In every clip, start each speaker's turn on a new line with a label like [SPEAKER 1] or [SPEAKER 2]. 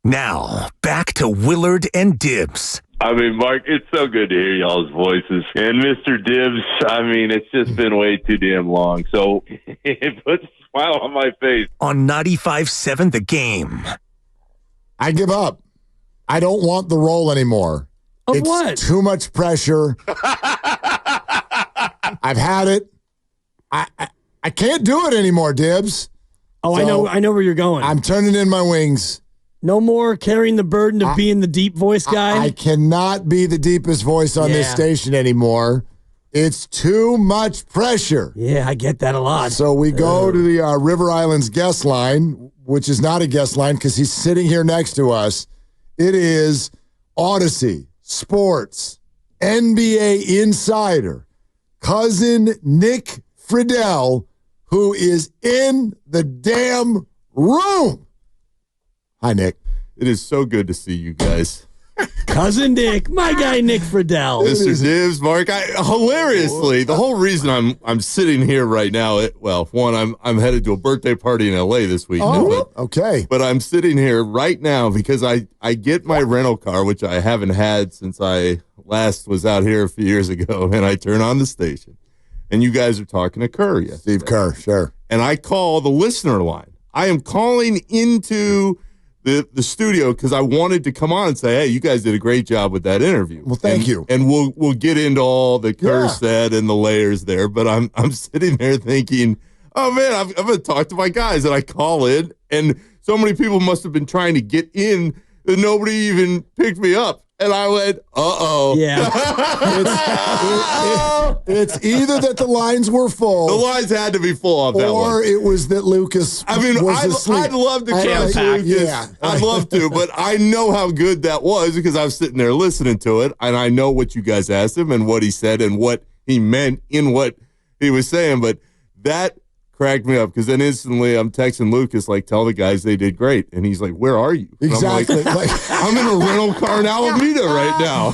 [SPEAKER 1] Now, back to Willard and Dibs.
[SPEAKER 2] I mean, Mark, it's so good to hear y'all's voices. And Mr. Dibs, I mean, it's just been way too damn long. So it puts a smile on my face.
[SPEAKER 1] On 95.7 The Game.
[SPEAKER 3] I give up. I don't want the role anymore.
[SPEAKER 4] It's what?
[SPEAKER 3] Too much pressure. I've had it. I can't do it anymore, Dibs.
[SPEAKER 4] Oh, so I know where you're going.
[SPEAKER 3] I'm turning in my wings.
[SPEAKER 4] No more carrying the burden of being the deep voice guy.
[SPEAKER 3] I cannot be the deepest voice on this station anymore. It's too much pressure.
[SPEAKER 4] Yeah, I get that a lot.
[SPEAKER 3] So we go to the River Islands guest line, which is not a guest line because he's sitting here next to us. It is Audacy, Sports, NBA Insider, cousin Nick Friedell, who is in the damn room. Hi, Nick.
[SPEAKER 5] It is so good to see you guys.
[SPEAKER 4] Cousin Nick, my guy Nick Friedell.
[SPEAKER 5] Mr. Dibs, Mark, hilariously, the whole reason I'm sitting here right now, I'm headed to a birthday party in L.A. this week.
[SPEAKER 3] Okay.
[SPEAKER 5] But I'm sitting here right now because I get my rental car, which I haven't had since I last was out here a few years ago, and I turn on the station, and you guys are talking to Kerr yesterday.
[SPEAKER 3] Steve Kerr, sure.
[SPEAKER 5] And I call the listener line. I am calling into the studio because I wanted to come on and say, hey, you guys did a gregreat job with that interview.
[SPEAKER 3] Well, thank you.
[SPEAKER 5] And we'll get into all the Kerr said and the layers there. But I'm sitting there thinking, oh man, I'm going to talk to my guys. And I call in, and so many people must have been trying to get in that nobody even picked me up. And I went, uh-oh.
[SPEAKER 4] Yeah.
[SPEAKER 3] It's either that the lines were full.
[SPEAKER 5] The lines had to be full on that one.
[SPEAKER 3] Or it was that Lucas was asleep.
[SPEAKER 5] I'd love to catch Lucas.
[SPEAKER 3] Yeah.
[SPEAKER 5] I'd love to, but I know how good that was because I was sitting there listening to it, and I know what you guys asked him and what he said and what he meant in what he was saying. But that cracked me up because then instantly I'm texting Lucas, like, tell the guys they did great. And he's like, where are you? And
[SPEAKER 3] Exactly.
[SPEAKER 5] I'm like, I'm in a rental car in Alameda right now.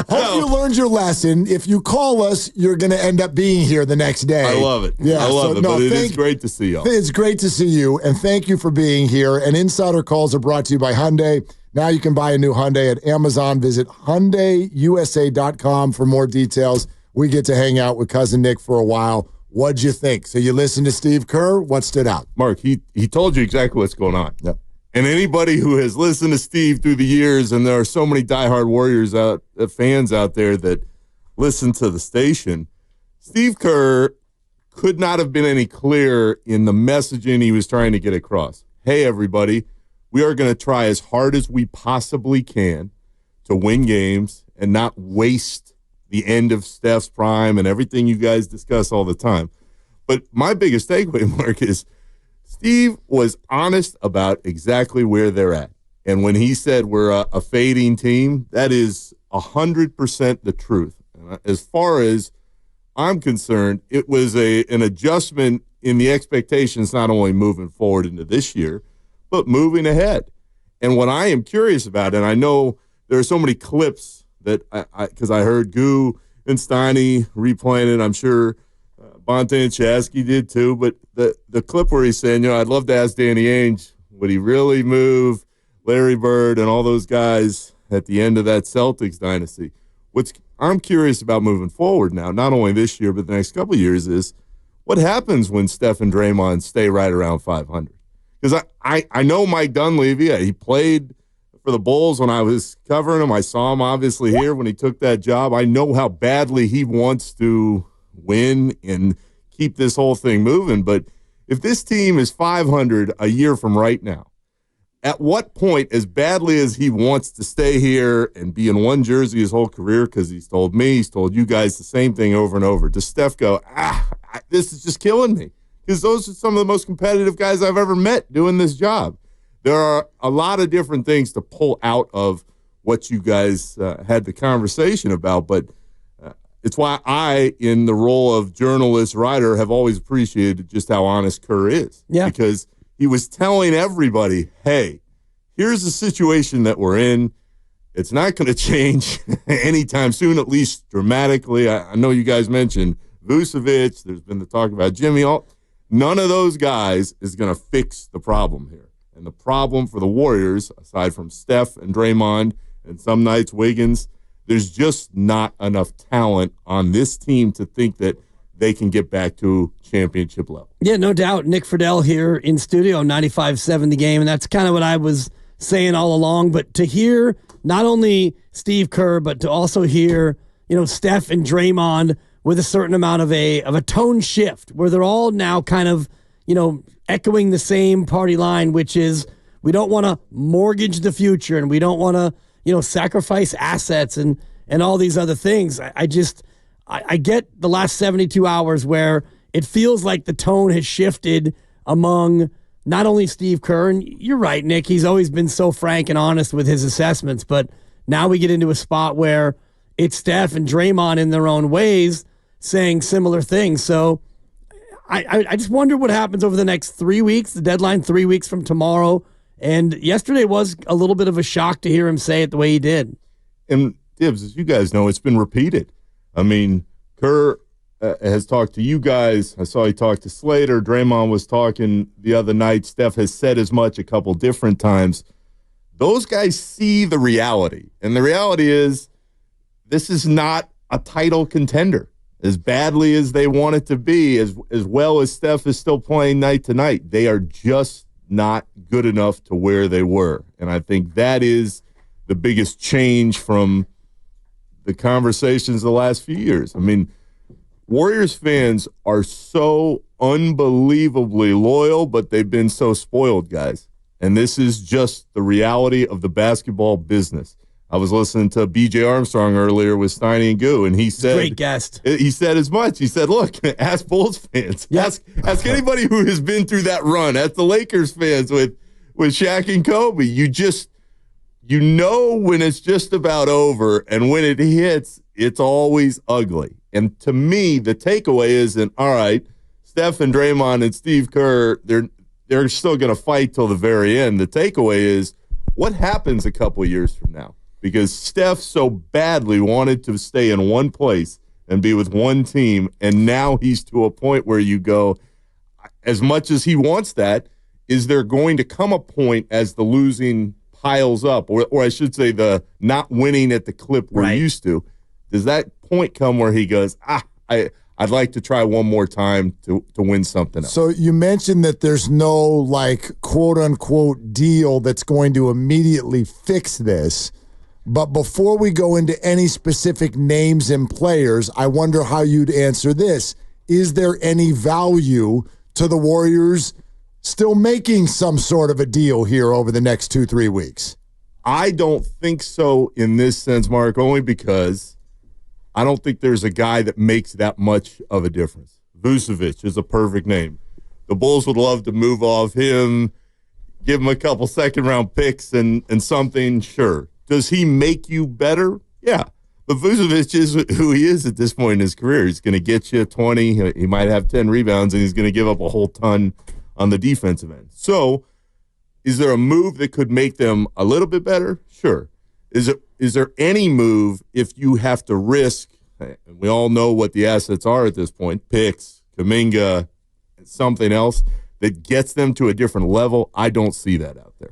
[SPEAKER 3] Hope you learned your lesson. If you call us, you're going to end up being here the next day.
[SPEAKER 5] I love it.
[SPEAKER 3] Yeah,
[SPEAKER 5] I love it. But it is great to see y'all.
[SPEAKER 3] It's great to see you, and thank you for being here. And Insider Calls are brought to you by Hyundai. Now you can buy a new Hyundai at Amazon. Visit HyundaiUSA.com for more details. We get to hang out with Cousin Nick for a while. What'd you think? So you listened to Steve Kerr. What stood out?
[SPEAKER 5] Mark, he told you exactly what's going on.
[SPEAKER 3] Yep.
[SPEAKER 5] And anybody who has listened to Steve through the years, and there are so many diehard Warriors fans out there that listen to the station, Steve Kerr could not have been any clearer in the messaging he was trying to get across. Hey, everybody, we are going to try as hard as we possibly can to win games and not waste the end of Steph's prime and everything you guys discuss all the time. But my biggest takeaway, Mark, is Steve was honest about exactly where they're at. And when he said we're a fading team, that is 100% the truth. As far as I'm concerned, it was an adjustment in the expectations, not only moving forward into this year, but moving ahead. And what I am curious about, and I know there are so many clips that because I heard Goo and Steiny replaying it. I'm sure Bonte and Chasky did too. But the clip where he's saying, I'd love to ask Danny Ainge, would he really move Larry Bird and all those guys at the end of that Celtics dynasty? I'm curious about moving forward now, not only this year, but the next couple of years, is what happens when Steph and Draymond stay right around 500? Because I know Mike Dunleavy, he played for the Bulls when I was covering him. I saw him obviously here when he took that job. I know how badly he wants to win and keep this whole thing moving. But if this team is 500 a year from right now, at what point, as badly as he wants to stay here and be in one jersey his whole career, because he's told me, he's told you guys the same thing over and over, does Steph go, this is just killing me? Because those are some of the most competitive guys I've ever met doing this job. There are a lot of different things to pull out of what you guys had the conversation about, but it's why I, in the role of journalist, writer, have always appreciated just how honest Kerr is.
[SPEAKER 4] Yeah.
[SPEAKER 5] Because he was telling everybody, hey, here's the situation that we're in. It's not going to change anytime soon, at least dramatically. I know you guys mentioned Vučević. There's been the talk about Jimmy. None of those guys is going to fix the problem here. And the problem for the Warriors, aside from Steph and Draymond and some nights Wiggins, there's just not enough talent on this team to think that they can get back to championship level.
[SPEAKER 4] Yeah, no doubt. Nick Friedell here in studio, 95.7 The Game, and that's kind of what I was saying all along. But to hear not only Steve Kerr, but to also hear, Steph and Draymond with a certain amount of a tone shift, where they're all now kind of, echoing the same party line, which is we don't want to mortgage the future and we don't want to, sacrifice assets and all these other things. I get the last 72 hours where it feels like the tone has shifted among not only Steve Kerr, and you're right, Nick, he's always been so frank and honest with his assessments, but now we get into a spot where it's Steph and Draymond in their own ways saying similar things. So I just wonder what happens over the next 3 weeks, the deadline 3 weeks from tomorrow. And yesterday was a little bit of a shock to hear him say it the way he did.
[SPEAKER 5] And Dibs, as you guys know, it's been repeated. I mean, Kerr has talked to you guys. I saw he talked to Slater. Draymond was talking the other night. Steph has said as much a couple different times. Those guys see the reality. And the reality is this is not a title contender. As badly as they want it to be, as well as Steph is still playing night to night, they are just not good enough to where they were. And I think that is the biggest change from the conversations the last few years. I mean, Warriors fans are so unbelievably loyal, but they've been so spoiled, guys. And this is just the reality of the basketball business. I was listening to B.J. Armstrong earlier with Steiny and Goo, and he said,
[SPEAKER 4] great guest.
[SPEAKER 5] He said as much. He said, look, ask Bulls fans. Yep. Ask anybody who has been through that run. Ask the Lakers fans with Shaq and Kobe. You know when it's just about over, and when it hits, it's always ugly. And to me, the takeaway isn't, all right, Steph and Draymond and Steve Kerr, they're still going to fight till the very end. The takeaway is, what happens a couple years from now? Because Steph so badly wanted to stay in one place and be with one team, and now he's to a point where you go, as much as he wants that, is there going to come a point as the losing piles up, or I should say the not winning at the clip we're used to, does that point come where he goes, I'd like to try one more time to win something else?
[SPEAKER 3] So you mentioned that there's no, quote-unquote deal that's going to immediately fix this. But before we go into any specific names and players, I wonder how you'd answer this. Is there any value to the Warriors still making some sort of a deal here over the next 2-3 weeks?
[SPEAKER 5] I don't think so in this sense, Mark, only because I don't think there's a guy that makes that much of a difference. Vučević is a perfect name. The Bulls would love to move off him, give him a couple second-round picks and something, sure. Does he make you better? Yeah. But Vučević is who he is at this point in his career. He's going to get you 20. He might have 10 rebounds, and he's going to give up a whole ton on the defensive end. So is there a move that could make them a little bit better? Sure. Is there any move if you have to risk, and we all know what the assets are at this point, picks, Kuminga, something else, that gets them to a different level? I don't see that out there.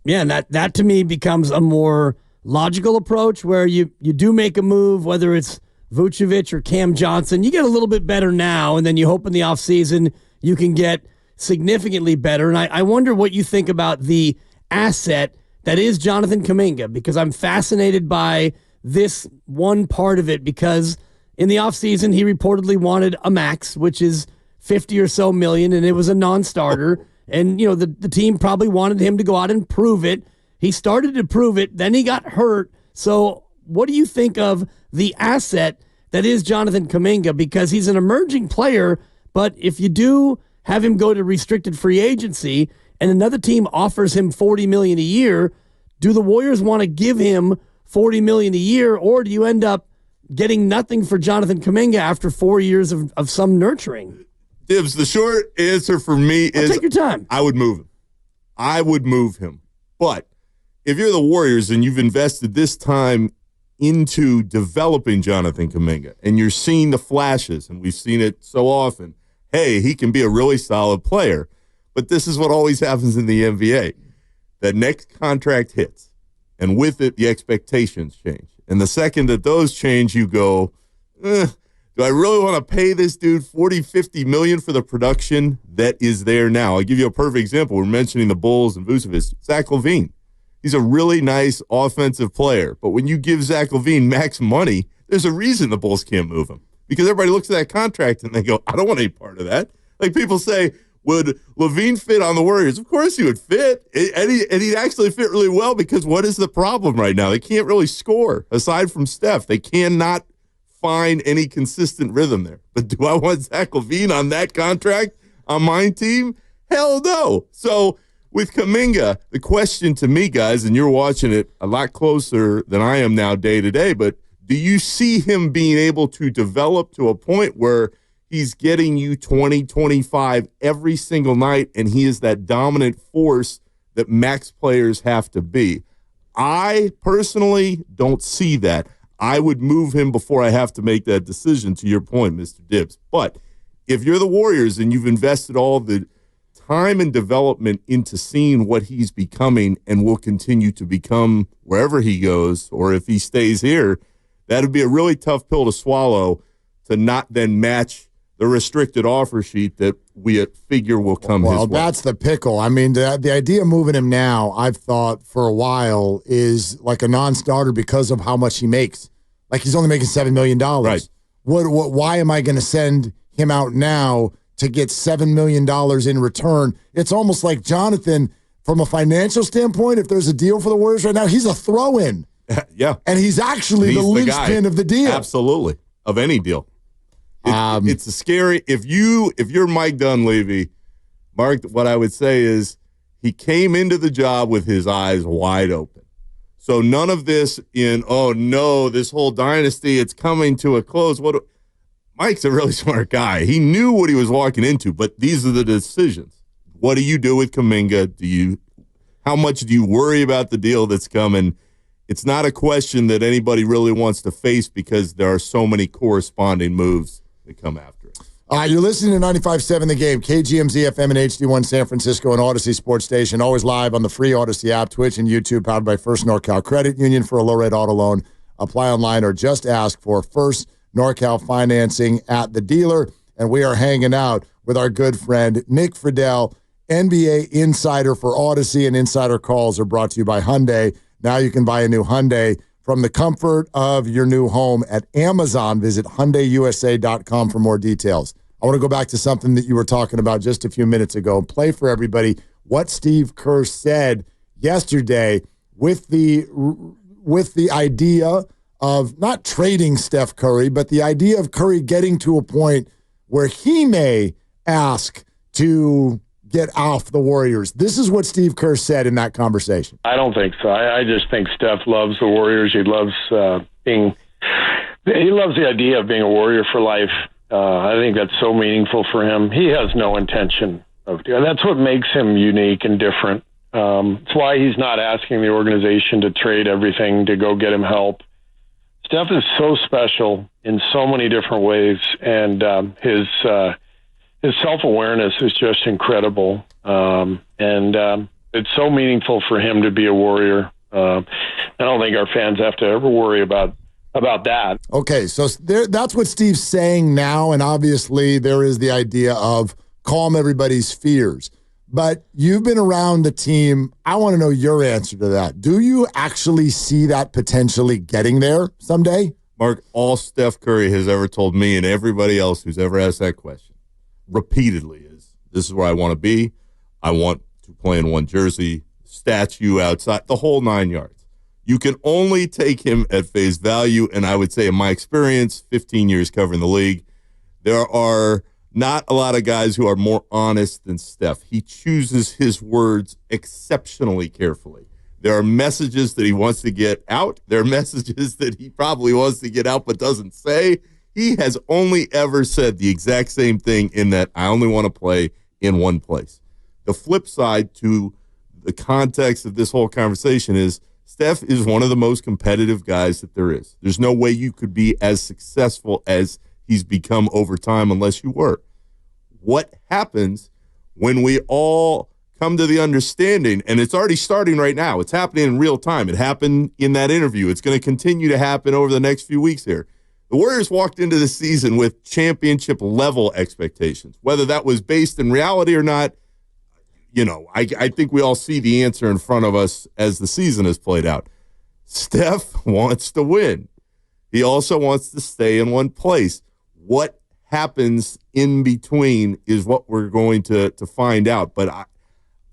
[SPEAKER 4] Yeah, and that to me becomes a more logical approach where you do make a move, whether it's Vučević or Cam Johnson. You get a little bit better now, and then you hope in the offseason you can get significantly better. And I wonder what you think about the asset that is Jonathan Kuminga, because I'm fascinated by this one part of it, because in the offseason he reportedly wanted a max, which is 50 or so million, and it was a non-starter. And, the team probably wanted him to go out and prove it. He started to prove it, then he got hurt. So what do you think of the asset that is Jonathan Kuminga? Because he's an emerging player, but if you do have him go to restricted free agency and another team offers him $40 million a year, do the Warriors want to give him $40 million a year, or do you end up getting nothing for Jonathan Kuminga after 4 years of some nurturing?
[SPEAKER 5] Dibs, the short answer for me is
[SPEAKER 4] take your time.
[SPEAKER 5] I would move him. But if you're the Warriors and you've invested this time into developing Jonathan Kuminga and you're seeing the flashes, and we've seen it so often, hey, he can be a really solid player. But this is what always happens in the NBA. that next contract hits, and with it, the expectations change. And the second that those change, you go, do I really want to pay this dude $40, $50 million for the production that is there now? I'll give you a perfect example. We're mentioning the Bulls and Vučević. Zach LaVine. He's a really nice offensive player. But when you give Zach LaVine max money, there's a reason the Bulls can't move him. Because everybody looks at that contract and they go, I don't want any part of that. Like people say, would LaVine fit on the Warriors? Of course he would fit. And he'd actually fit really well because what is the problem right now? They can't really score aside from Steph. They cannot find any consistent rhythm there. But do I want Zach LaVine on that contract on my team? Hell no. So with Kuminga, the question to me, guys, and you're watching it a lot closer than I am now day to day, but do you see him being able to develop to a point where he's getting you 20, 25 every single night, and he is that dominant force that max players have to be? I personally don't see that. I would move him before I have to make that decision, to your point, Mr. Dibs. But if you're the Warriors and you've invested all the time and development into seeing what he's becoming and will continue to become wherever he goes, or if he stays here, that would be a really tough pill to swallow to not then match the restricted offer sheet that we figure will come his way. Well,
[SPEAKER 3] that's the pickle. I mean, the idea of moving him now, I've thought for a while, is like a non-starter because of how much he makes. Like he's only making $7 million.
[SPEAKER 5] Right.
[SPEAKER 3] Why am I going to send him out now to get $7 million in return? It's almost like Jonathan, from a financial standpoint, if there's a deal for the Warriors right now, he's a throw-in.
[SPEAKER 5] Yeah.
[SPEAKER 3] And he's actually the linchpin of the deal.
[SPEAKER 5] Absolutely. Of any deal. It's a scary. If you're Mike Dunleavy, Mark, what I would say is he came into the job with his eyes wide open. So none of this oh no, this whole dynasty, it's coming to a close. Mike's a really smart guy. He knew what he was walking into, but these are the decisions. What do you do with Kuminga? How much do you worry about the deal that's coming? It's not a question that anybody really wants to face because there are so many corresponding moves that come after it.
[SPEAKER 3] You're listening to 95.7 The Game, KGMZ FM and HD1 San Francisco and Audacy Sports Station, always live on the free Audacy app, Twitch, and YouTube, powered by First NorCal Credit Union for a low-rate auto loan. Apply online or just ask for First NorCal financing at the dealer. And we are hanging out with our good friend Nick Friedell, NBA insider for Audacy, and Insider Calls are brought to you by Hyundai. Now you can buy a new Hyundai from the comfort of your new home at Amazon. Visit HyundaiUSA.com for more details. I want to go back to something that you were talking about just a few minutes ago and play for everybody what Steve Kerr said yesterday with the idea of not trading Steph Curry, but the idea of Curry getting to a point where he may ask to get off the Warriors. This is what Steve Kerr said in that conversation.
[SPEAKER 6] I don't think so. I just think Steph loves the Warriors. He loves the idea of being a Warrior for life. I think that's so meaningful for him. He has no intention of doing. That's what makes him unique and different. It's why he's not asking the organization to trade everything to go get him help. Steph is so special in so many different ways, and his self-awareness is just incredible. It's so meaningful for him to be a Warrior. I don't think our fans have to ever worry about that.
[SPEAKER 3] Okay, so that's what Steve's saying now, and obviously there is the idea of calm everybody's fears. But you've been around the team. I want to know your answer to that. Do you actually see that potentially getting there someday?
[SPEAKER 5] Mark, all Steph Curry has ever told me and everybody else who's ever asked that question repeatedly is, this is where I want to be. I want to play in one jersey, statue outside, the whole 9 yards. You can only take him at face value, and I would say in my experience, 15 years covering the league, there are not a lot of guys who are more honest than Steph. He chooses his words exceptionally carefully. There are messages that he wants to get out. There are messages that he probably wants to get out but doesn't say. He has only ever said the exact same thing in that I only want to play in one place. The flip side to the context of this whole conversation is Steph is one of the most competitive guys that there is. There's no way you could be as successful as he's become over time unless you were. What happens when we all come to the understanding, and it's already starting right now. It's happening in real time. It happened in that interview. It's going to continue to happen over the next few weeks here. The Warriors walked into the season with championship-level expectations. Whether that was based in reality or not, I think we all see the answer in front of us as the season has played out. Steph wants to win. He also wants to stay in one place. What happens in between is what we're going to find out. But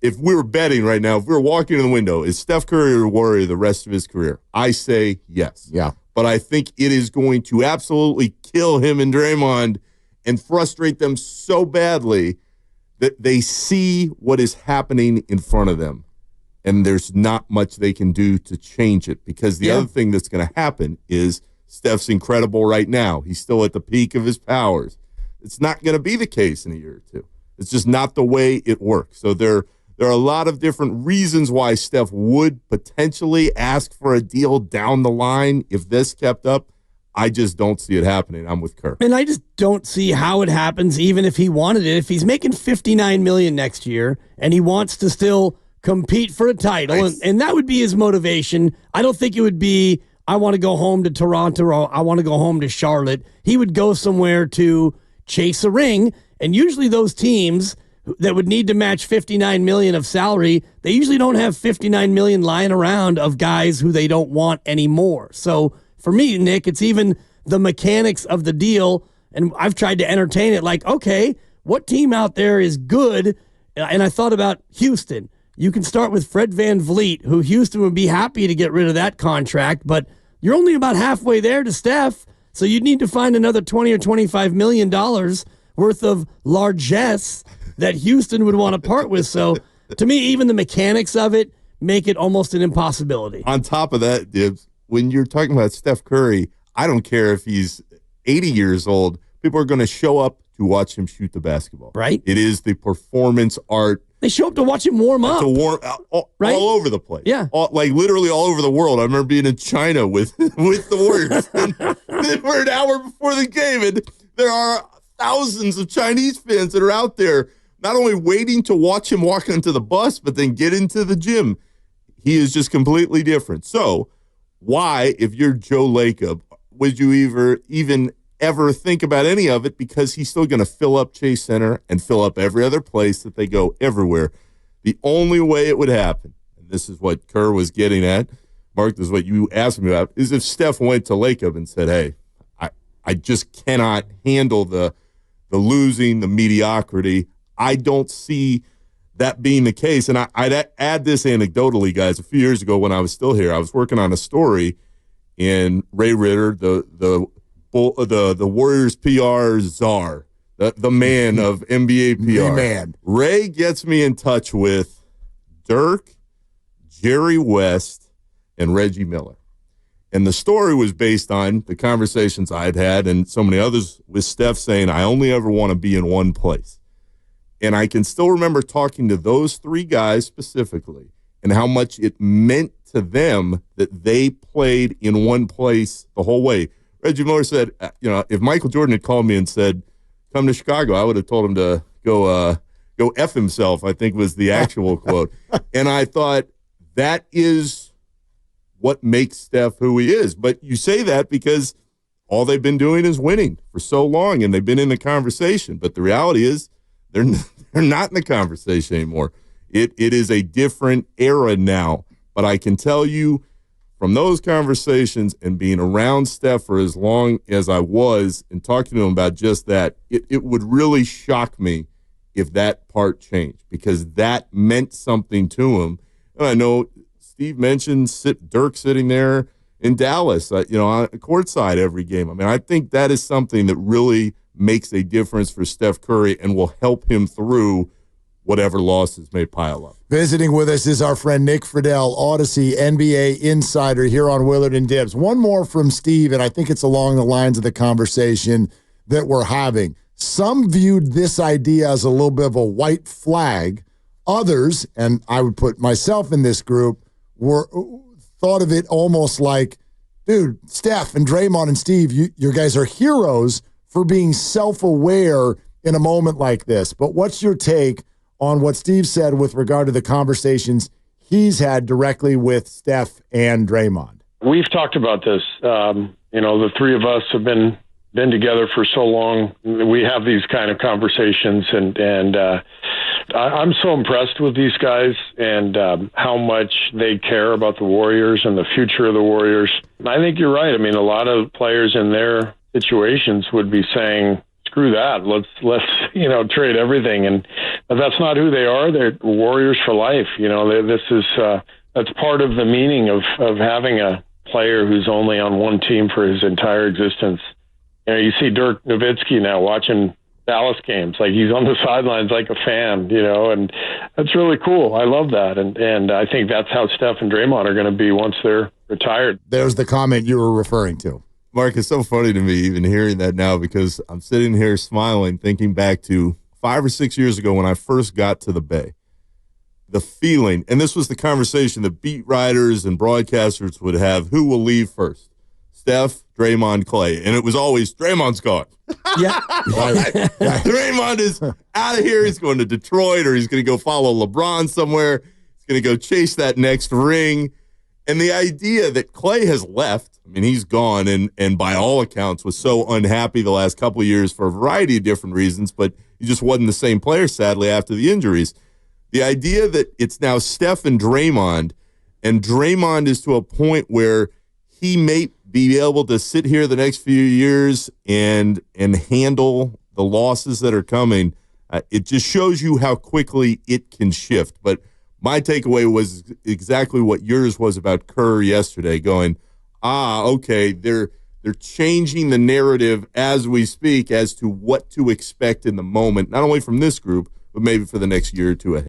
[SPEAKER 5] if we were betting right now, if we were walking in the window, is Steph Curry a Warrior the rest of his career? I say yes.
[SPEAKER 3] Yeah.
[SPEAKER 5] But I think it is going to absolutely kill him and Draymond and frustrate them so badly that they see what is happening in front of them. And there's not much they can do to change it, because the other thing that's going to happen is Steph's incredible right now. He's still at the peak of his powers. It's not going to be the case in a year or two. It's just not the way it works. So there are a lot of different reasons why Steph would potentially ask for a deal down the line if this kept up. I just don't see it happening. I'm with Kerr.
[SPEAKER 4] And I just don't see how it happens, even if he wanted it. If he's making $59 million next year and he wants to still compete for a title,
[SPEAKER 5] Nice.
[SPEAKER 4] and that would be his motivation. I don't think it would be, I want to go home to Toronto or I want to go home to Charlotte. He would go somewhere to chase a ring, and usually those teams that would need to match $59 million of salary, they usually don't have $59 million lying around of guys who they don't want anymore. So for me, Nick, it's even the mechanics of the deal, and I've tried to entertain it like, okay, what team out there is good? And I thought about Houston. You can start with Fred VanVleet, who Houston would be happy to get rid of that contract, but you're only about halfway there to Steph, so you'd need to find another $20 or $25 million worth of largesse that Houston would want to part with. So to me, even the mechanics of it make it almost an impossibility.
[SPEAKER 5] On top of that, Dibs, when you're talking about Steph Curry, I don't care if he's 80 years old. People are going to show up to watch him shoot the basketball.
[SPEAKER 4] Right.
[SPEAKER 5] It is the performance art.
[SPEAKER 4] They show up to watch him warm up.
[SPEAKER 5] All over the place.
[SPEAKER 4] Yeah.
[SPEAKER 5] Like literally all over the world. I remember being in China with the Warriors. And we're an hour before the game, and there are thousands of Chinese fans that are out there not only waiting to watch him walk onto the bus, but then get into the gym. He is just completely different. So why, if you're Joe Lacob, would you even ever think about any of it? Because he's still going to fill up Chase Center and fill up every other place that they go everywhere. The only way it would happen, and this is what Kerr was getting at, Mark, this is what you asked me about, is if Steph went to Lacob and said, hey, I just cannot handle the losing, the mediocrity. I don't see that being the case. And I'd add this anecdotally, guys. A few years ago when I was still here, I was working on a story, and Ray Ritter, the Warriors PR czar, the man of NBA PR.
[SPEAKER 3] The man.
[SPEAKER 5] Ray gets me in touch with Dirk, Jerry West, and Reggie Miller. And the story was based on the conversations I'd had and so many others with Steph saying, I only ever want to be in one place. And I can still remember talking to those three guys specifically and how much it meant to them that they played in one place the whole way. Reggie Miller said, if Michael Jordan had called me and said, come to Chicago, I would have told him to go F himself, I think was the actual quote. And I thought, that is what makes Steph who he is. But you say that because all they've been doing is winning for so long, and they've been in the conversation. But the reality is they're not in the conversation anymore. It is a different era now. But I can tell you from those conversations and being around Steph for as long as I was and talking to him about just that, it would really shock me if that part changed, because that meant something to him. And I know Steve mentioned Dirk sitting there in Dallas, on courtside every game. I mean, I think that is something that really makes a difference for Steph Curry and will help him through whatever losses may pile up.
[SPEAKER 3] Visiting with us is our friend Nick Friedell, Audacy NBA insider here on Willard and Dibs. One more from Steve, and I think it's along the lines of the conversation that we're having. Some viewed this idea as a little bit of a white flag. Others, and I would put myself in this group, thought of it almost like, dude, Steph and Draymond and Steve, you guys are heroes for being self-aware in a moment like this. But what's your take on what Steve said with regard to the conversations he's had directly with Steph and Draymond.
[SPEAKER 6] We've talked about this. The three of us have been together for so long. We have these kind of conversations, and I'm so impressed with these guys and how much they care about the Warriors and the future of the Warriors. I think you're right. I mean, a lot of players in their situations would be saying, screw that. Let's trade everything. But that's not who they are. They're Warriors for life. That's part of the meaning of having a player who's only on one team for his entire existence. You see Dirk Nowitzki now watching Dallas games, like he's on the sidelines like a fan, and that's really cool. I love that. And I think that's how Steph and Draymond are going to be once they're retired.
[SPEAKER 3] There's the comment you were referring to.
[SPEAKER 5] Mark, it's so funny to me even hearing that now because I'm sitting here smiling, thinking back to 5 or 6 years ago when I first got to the Bay. The feeling, and this was the conversation that beat writers and broadcasters would have, who will leave first? Steph, Draymond, Clay. And it was always, Draymond's gone.
[SPEAKER 4] Yeah.
[SPEAKER 5] Draymond is out of here. He's going to Detroit or he's going to go follow LeBron somewhere. He's going to go chase that next ring. And the idea that Clay has left, I mean, he's gone and by all accounts was so unhappy the last couple of years for a variety of different reasons, but he just wasn't the same player, sadly, after the injuries. The idea that it's now Steph and Draymond is to a point where he may be able to sit here the next few years and handle the losses that are coming, it just shows you how quickly it can shift. But my takeaway was exactly what yours was about Kerr yesterday, going, okay, they're changing the narrative as we speak as to what to expect in the moment, not only from this group, but maybe for the next year or two ahead.